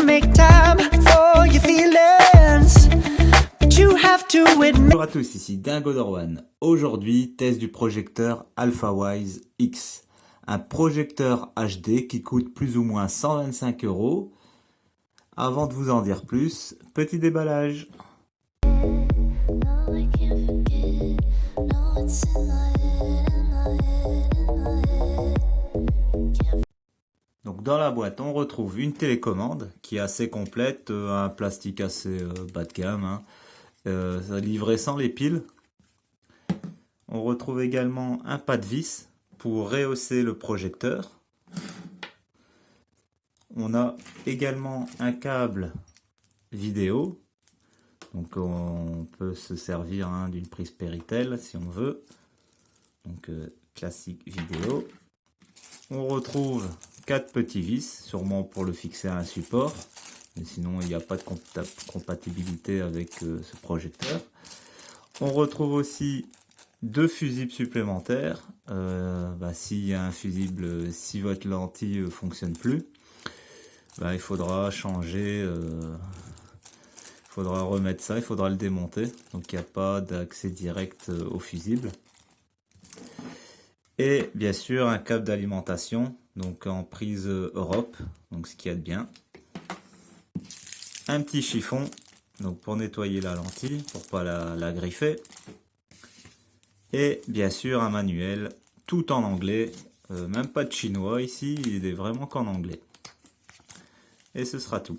make time for your feelings, but you have to admit. Bonjour à tous, ici Dingodor1. Aujourd'hui, test du projecteur AlphaWise X. Un projecteur HD qui coûte plus ou moins 125 €. Avant de vous en dire plus, petit déballage. Donc dans la boîte, on retrouve une télécommande qui est assez complète, un plastique assez bas de gamme, hein. Ça livré sans les piles. On retrouve également un pas de vis pour rehausser le projecteur. On a également un câble vidéo. Donc on peut se servir d'une prise Péritel si on veut. Donc classique vidéo. On retrouve 4 petits vis, sûrement pour le fixer à un support. Mais sinon il n'y a pas de compatibilité avec ce projecteur. On retrouve aussi 2 fusibles supplémentaires. S'il y a un fusible, si votre lentille ne fonctionne plus, il faudra changer, il faudra remettre ça, il faudra le démonter. Donc il n'y a pas d'accès direct au fusible. Et bien sûr un câble d'alimentation, donc en prise Europe, donc ce qu'il y a de bien. Un petit chiffon, donc pour nettoyer la lentille, pour pas la griffer. Et bien sûr un manuel, tout en anglais, même pas de chinois ici, il est vraiment qu'en anglais. Et ce sera tout.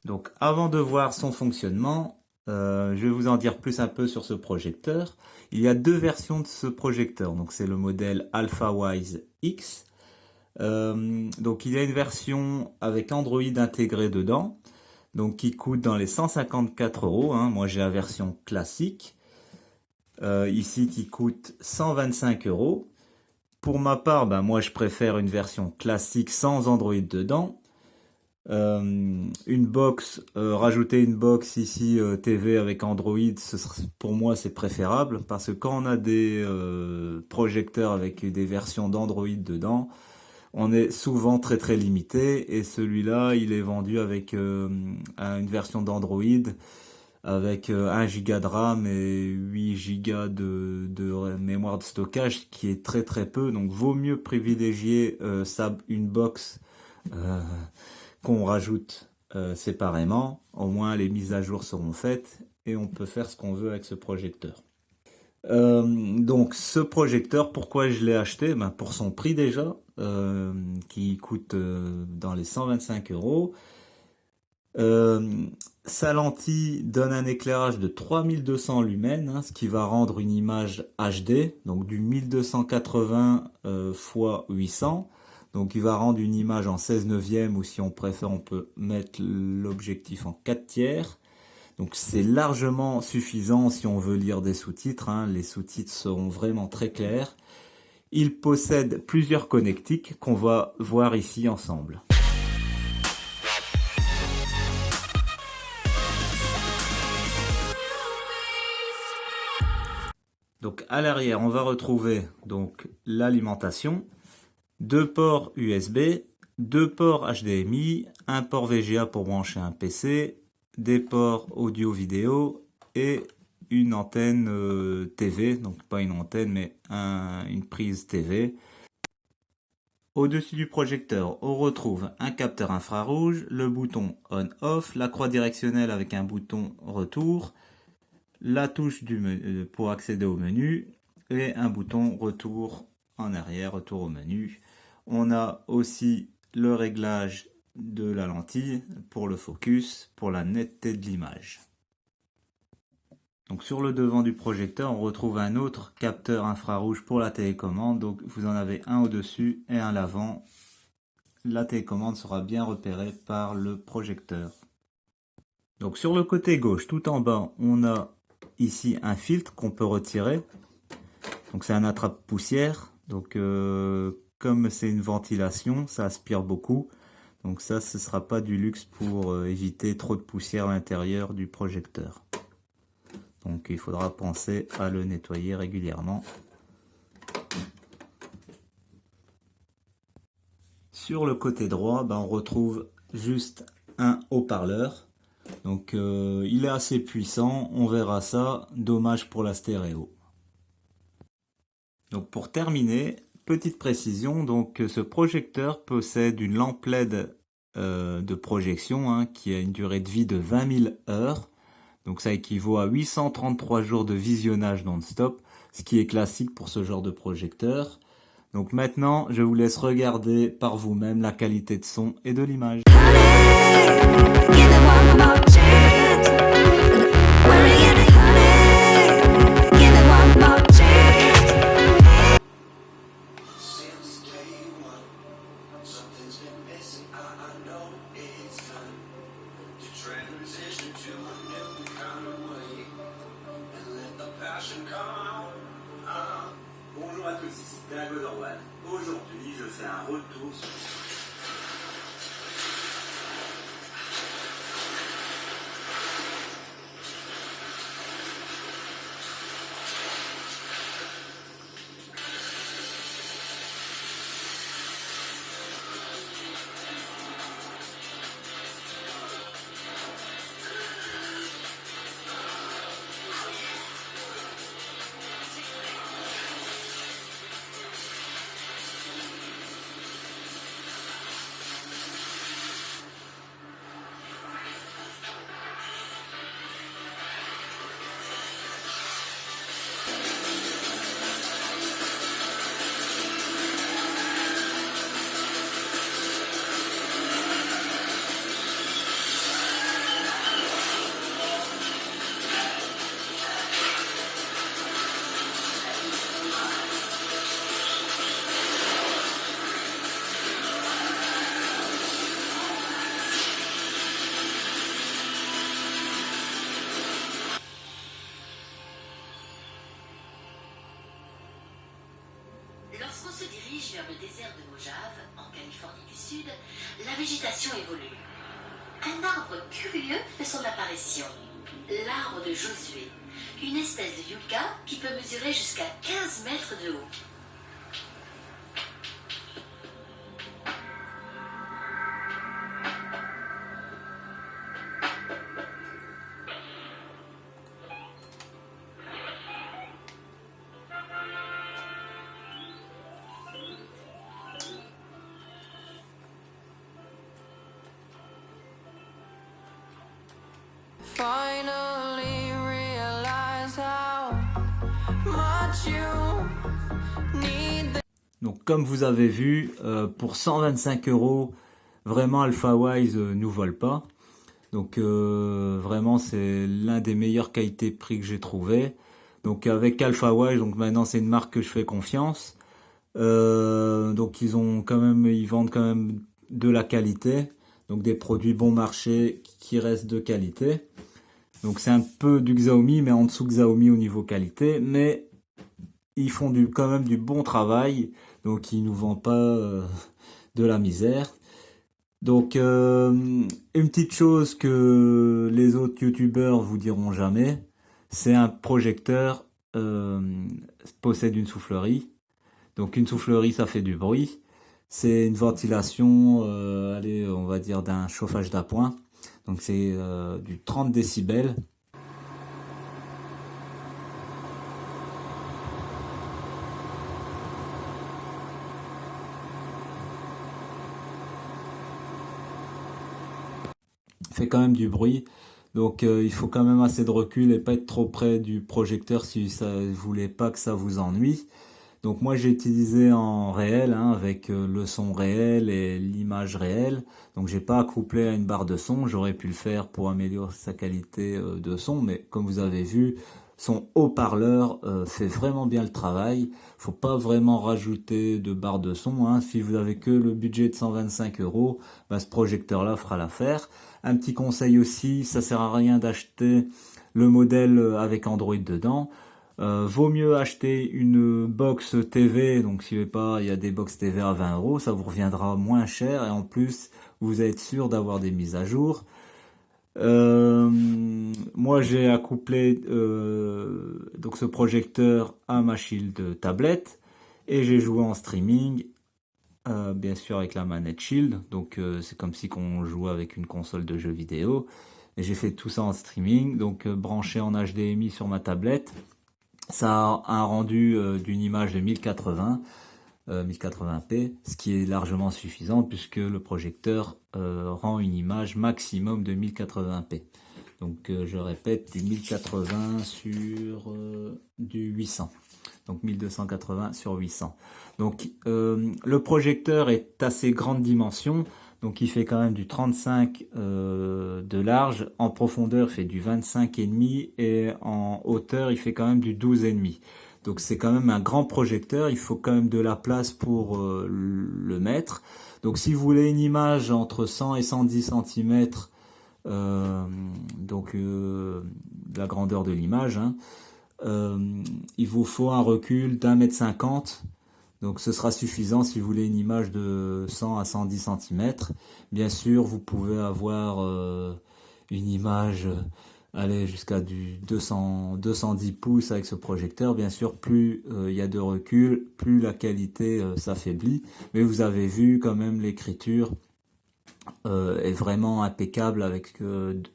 Donc avant de voir son fonctionnement, je vais vous en dire plus un peu sur ce projecteur. Il y a 2 versions de ce projecteur, donc c'est le modèle AlphaWise X. Donc il y a une version avec Android intégré dedans, donc qui coûte dans les 154 €, hein. Moi j'ai la version classique, ici qui coûte 125 €. Pour ma part, moi je préfère une version classique sans Android dedans. Une box, rajouter une box ici TV avec Android, pour moi c'est préférable, parce que quand on a des projecteurs avec des versions d'Android dedans, on est souvent très limité, et celui-là il est vendu avec une version d'Android avec 1 Go de RAM et 8 Go de mémoire de stockage, qui est très peu. Donc vaut mieux privilégier une box qu'on rajoute séparément. Au moins les mises à jour seront faites et on peut faire ce qu'on veut avec ce projecteur. Donc ce projecteur, pourquoi je l'ai acheté? Pour son prix déjà, qui coûte dans les 125 €. Sa lentille donne un éclairage de 3200 lumens, hein, ce qui va rendre une image HD, donc du 1280 x 800. Donc il va rendre une image en 16/9, ou si on préfère on peut mettre l'objectif en 4/3. Donc c'est largement suffisant si on veut lire des sous-titres, hein. Les sous-titres seront vraiment très clairs. Il possède plusieurs connectiques qu'on va voir ici ensemble. Donc à l'arrière on va retrouver donc l'alimentation, 2 ports USB, 2 ports HDMI, un port VGA pour brancher un PC, des ports audio-vidéo et une antenne TV, donc pas une antenne mais une prise TV. Au-dessus du projecteur, on retrouve un capteur infrarouge, le bouton on-off, la croix directionnelle avec un bouton retour, la touche pour accéder au menu et un bouton retour en arrière, retour au menu. On a aussi le réglage de la lentille pour le focus, pour la netteté de l'image. Donc sur le devant du projecteur, on retrouve un autre capteur infrarouge pour la télécommande. Donc vous en avez un au-dessus et un à l'avant. La télécommande sera bien repérée par le projecteur. Donc sur le côté gauche, tout en bas, on a ici un filtre qu'on peut retirer. Donc c'est un attrape-poussière. Donc comme c'est une ventilation, ça aspire beaucoup. Donc ça, ce ne sera pas du luxe pour éviter trop de poussière à l'intérieur du projecteur. Donc il faudra penser à le nettoyer régulièrement. Sur le côté droit, on retrouve juste un haut-parleur. Donc il est assez puissant, on verra ça, dommage pour la stéréo. Donc pour terminer, petite précision, donc ce projecteur possède une lampe LED de projection qui a une durée de vie de 20 000 heures. Donc ça équivaut à 833 jours de visionnage non-stop, ce qui est classique pour ce genre de projecteur. Donc maintenant, je vous laisse regarder par vous-même la qualité de son et de l'image. Bonjour à tous, ici Dago Dorwan. Aujourd'hui, je fais un retour sur... Lorsqu'on se dirige vers le désert de Mojave, en Californie du Sud, la végétation évolue. Un arbre curieux fait son apparition, l'arbre de Josué, une espèce de yucca qui peut mesurer jusqu'à 15 mètres de haut. Finally realize how much you need. Donc comme vous avez vu, pour 125 €, vraiment AlphaWise nous vole pas. Donc vraiment c'est l'un des meilleures qualités-prix que j'ai trouvé. Donc avec AlphaWise, donc maintenant c'est une marque que je fais confiance. Donc ils vendent quand même de la qualité, donc des produits bon marché qui restent de qualité. Donc c'est un peu du Xiaomi, mais en dessous Xiaomi au niveau qualité, mais ils font quand même du bon travail, donc ils nous vendent pas de la misère. Donc une petite chose que les autres youtubeurs vous diront jamais, c'est un projecteur possède une soufflerie. Donc une soufflerie, ça fait du bruit. C'est une ventilation, on va dire d'un chauffage d'appoint. Donc c'est du 30 décibels. Fait quand même du bruit. Donc il faut quand même assez de recul et pas être trop près du projecteur si vous voulez pas que ça vous ennuie. Donc moi j'ai utilisé en réel, avec le son réel et l'image réelle. Donc j'ai pas accouplé à une barre de son, j'aurais pu le faire pour améliorer sa qualité de son, mais comme vous avez vu, son haut-parleur fait vraiment bien le travail. Faut pas vraiment rajouter de barre de son. Si vous avez que le budget de 125 €, ce projecteur-là fera l'affaire. Un petit conseil aussi, ça sert à rien d'acheter le modèle avec Android dedans. Vaut mieux acheter une box TV, donc si vous voulez pas, il y a des box TV à 20 €, ça vous reviendra moins cher et en plus vous êtes sûr d'avoir des mises à jour. Moi, j'ai accouplé donc ce projecteur à ma Shield tablette et j'ai joué en streaming, bien sûr avec la manette Shield. Donc, c'est comme si on jouait avec une console de jeux vidéo. Et j'ai fait tout ça en streaming, donc branché en HDMI sur ma tablette. Ça a un rendu d'une image de 1080p, ce qui est largement suffisant puisque le projecteur rend une image maximum de 1080p. Donc je répète, du 1080 sur du 800. Donc 1280 sur 800. Donc le projecteur est assez grande dimension. Donc il fait quand même du 35 de large, en profondeur il fait du 25,5 et en hauteur il fait quand même du 12,5. Donc c'est quand même un grand projecteur, il faut quand même de la place pour le mettre. Donc si vous voulez une image entre 100 et 110 cm, donc la grandeur de l'image, hein, il vous faut un recul d'1,50 m. Donc ce sera suffisant si vous voulez une image de 100 à 110 cm. Bien sûr, vous pouvez avoir une image aller jusqu'à du 210 pouces avec ce projecteur. Bien sûr, plus il y a de recul, plus la qualité s'affaiblit. Mais vous avez vu quand même l'écriture est vraiment impeccable avec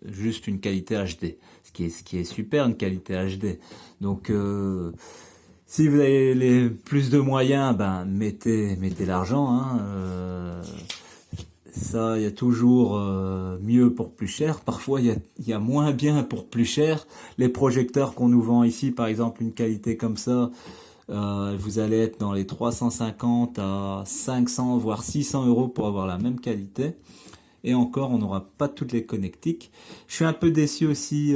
juste une qualité HD. Ce qui est super, une qualité HD. Donc si vous avez plus de moyens, ben mettez l'argent. Hein, ça, il y a toujours mieux pour plus cher. Parfois, il y a moins bien pour plus cher. Les projecteurs qu'on nous vend ici, par exemple, une qualité comme ça, vous allez être dans les 350 à 500, voire 600 € pour avoir la même qualité. Et encore, on n'aura pas toutes les connectiques. Je suis un peu déçu aussi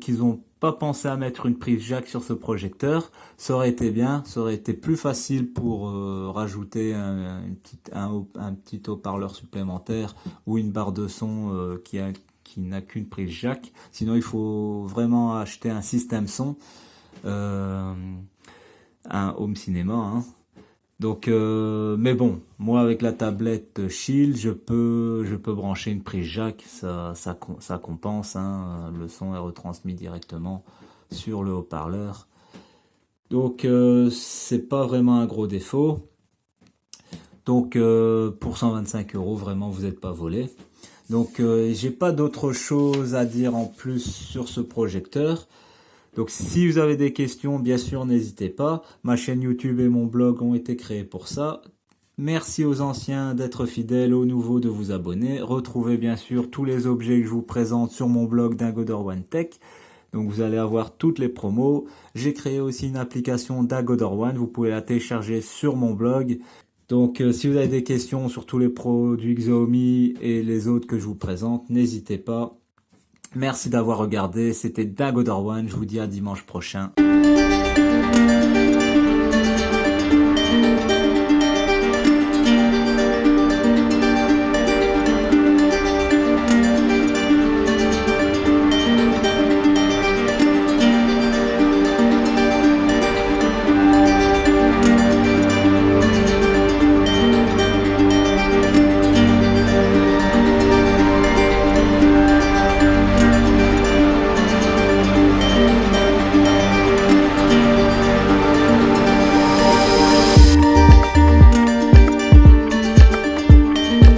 qu'ils n'ont pas pensé à mettre une prise jack sur ce projecteur. Ça aurait été bien, ça aurait été plus facile pour rajouter un petit haut-parleur supplémentaire ou une barre de son qui n'a qu'une prise jack. Sinon, il faut vraiment acheter un système son, un home cinéma, hein. Donc, mais bon, moi avec la tablette Shield, je peux brancher une prise jack, ça compense, hein, le son est retransmis directement sur le haut-parleur. Donc, c'est pas vraiment un gros défaut. Donc, pour 125 €, vraiment, vous n'êtes pas volé. Donc, j'ai pas d'autre chose à dire en plus sur ce projecteur. Donc si vous avez des questions, bien sûr, n'hésitez pas. Ma chaîne YouTube et mon blog ont été créés pour ça. Merci aux anciens d'être fidèles, aux nouveaux de vous abonner. Retrouvez bien sûr tous les objets que je vous présente sur mon blog d'Agodor One Tech. Donc vous allez avoir toutes les promos. J'ai créé aussi une application d'Agodor One. Vous pouvez la télécharger sur mon blog. Donc si vous avez des questions sur tous les produits Xiaomi et les autres que je vous présente, n'hésitez pas. Merci d'avoir regardé, c'était Dagodor One, je vous dis à dimanche prochain.